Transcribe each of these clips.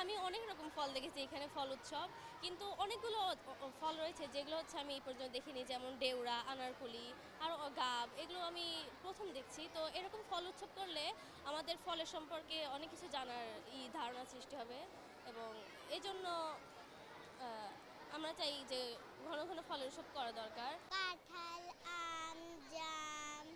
আমি অনেক রকম ফল দেখেছি এখানে ফল উৎসব। কিন্তু অনেকগুলো ফল রয়েছে যেগুলো হচ্ছে আমি এই পর্যন্ত দেখিনি। যেমন ডেউরা, আনারকলি, আরও গাব এগুলো আমি ১ম দেখছি। তো এরকম ফল উৎসব করলে আমাদের ফলের সম্পর্কে অনেক কিছু জানার ধারণা সৃষ্টি হবে এবং এজন্য আ আমরা চাই যে ঘন, ঘন ফলের উৎসব করা দরকার। কাঁঠাল, আম, জাম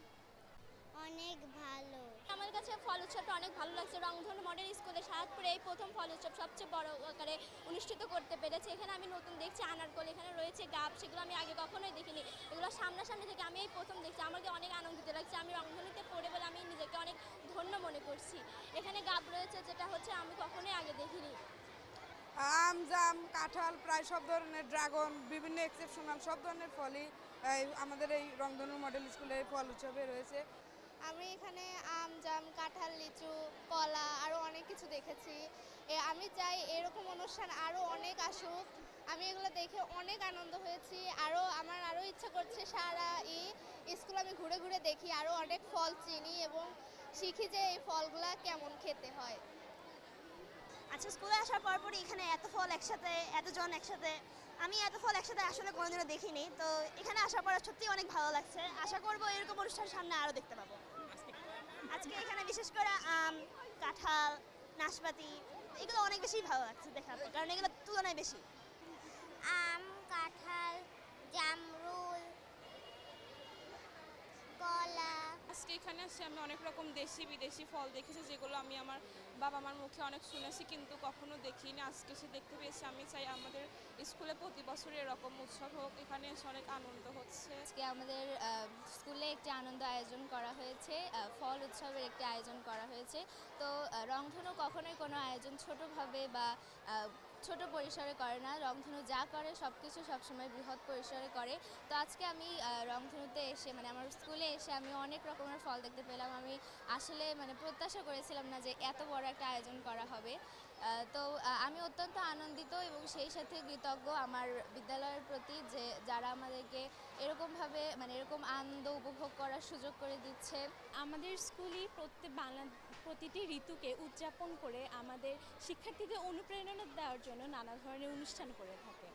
অনেক ভালো। আমার কাছে ফল উৎসবটা অনেক ভালো লাগছে। রংধনু মডেল স্কুলে সাহাদপুরে এই প্রথম ফল উৎসব সবচেয়ে বড় আকারে অনুষ্ঠিত করতে পেরেছে। এখানে আমি নতুন দেখছি আনারকলি, এখানে রয়েছে গাব, সেগুলো আমি আগে কখনোই দেখিনি। এগুলো সামনাসামনি থেকে আমি এই প্রথম দেখছি। আমাকে অনেক আনন্দিত লাগছে। আমি রংধনুতে পড়ে বলে আমি নিজেকে অনেক ধন্য মনে করছি। এখানে গাব রয়েছে যেটা হচ্ছে আমি কখনোই আগে দেখিনি। আম, জাম, কাঁঠাল প্রায় সব ধরনের, ড্রাগন, বিভিন্ন এক্সেপশনাল সব ধরনের ফলই আমাদের এই রংধনু মডেল স্কুলের ফল উৎসবে রয়েছে। আমি এখানে আম, জাম, কাঁঠাল, লিচু, কলা আরও অনেক কিছু দেখেছি। আমি চাই এরকম অনুষ্ঠান আরও অনেক আসুক। আমি এগুলো দেখে অনেক আনন্দ হয়েছি। আমার আরও ইচ্ছা করছে সারা স্কুল আমি ঘুরে ঘুরে দেখি, আরও অনেক ফল চিনি এবং শিখি যে এই ফলগুলা কেমন খেতে হয়। আচ্ছা, স্কুলে আসার পরপরই এখানে এত ফল একসাথে, এতজন একসাথে, আমি এত ফল একসাথে আসলে কোনোদিনও দেখিনি। তো এখানে আসার পর সত্যিই অনেক ভালো লাগছে। আশা করবো এরকম অনুষ্ঠান সামনে আরও দেখতে পাবো। আজকে এখানে বিশেষ করে আম, কাঁঠাল, নাশপাতি এগুলো অনেক বেশি ভালো লাগছে দেখার পর, কারণ এগুলো তুলনায় বেশি। আম, কাঁঠাল, জামরুল, কলা। আজকে এখানে আসে আমি অনেক রকম দেশি বিদেশি ফল দেখেছি, যেগুলো আমি আমার বাবা মার মুখে অনেক শুনেছি কিন্তু কখনো দেখিনি। আজকে সে দেখতে পেয়েছি। আমি চাই আমাদের স্কুলে প্রতি বছর এরকম উৎসব হোক। এখানে এসে অনেক আনন্দ হচ্ছে। আজকে আমাদের স্কুলে একটি আনন্দ আয়োজন করা হয়েছে, ফল উৎসবের একটি আয়োজন করা হয়েছে। তো রংধনু কখনোই কোনো আয়োজন ছোটোভাবে বা ছোট পরিসরে করে না। রংধনু যা করে সব কিছু সবসময় বৃহৎ পরিসরে করে। তো আজকে আমি রংধনুতে এসে মানে আমার স্কুলে এসে আমি অনেক রকমের ফল দেখতে পেলাম। আমি আসলে মানে প্রত্যাশা করেছিলাম না যে এত বড় একটা আয়োজন করা হবে। তো আমি অত্যন্ত আনন্দিত এবং সেই সাথে কৃতজ্ঞ আমার বিদ্যালয়ের প্রতি, যে যারা আমাদেরকে এরকমভাবে মানে এরকম আনন্দ উপভোগ করার সুযোগ করে দিচ্ছে। আমাদের স্কুলই প্রতিটি ঋতুকে উদযাপন করে আমাদের শিক্ষার্থীদের অনুপ্রেরণা দেওয়ার জন্য নানা ধরনের অনুষ্ঠান করে থাকে।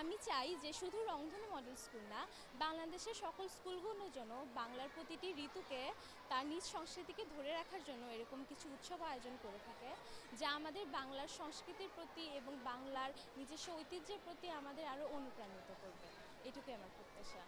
আমি চাই যে শুধু রংধনু মডেল স্কুল না, বাংলাদেশের সকল স্কুলগুলোর জন্য বাংলার প্রতিটি ঋতুকে তার নিজ সংস্কৃতিকে ধরে রাখার জন্য এরকম কিছু উৎসব আয়োজন করে থাকে, যা আমাদের বাংলার সংস্কৃতির প্রতি এবং বাংলার নিজস্ব ঐতিহ্যের প্রতি আমাদের আরও অনুপ্রাণিত করবে। এটুকুই আমার প্রত্যাশা।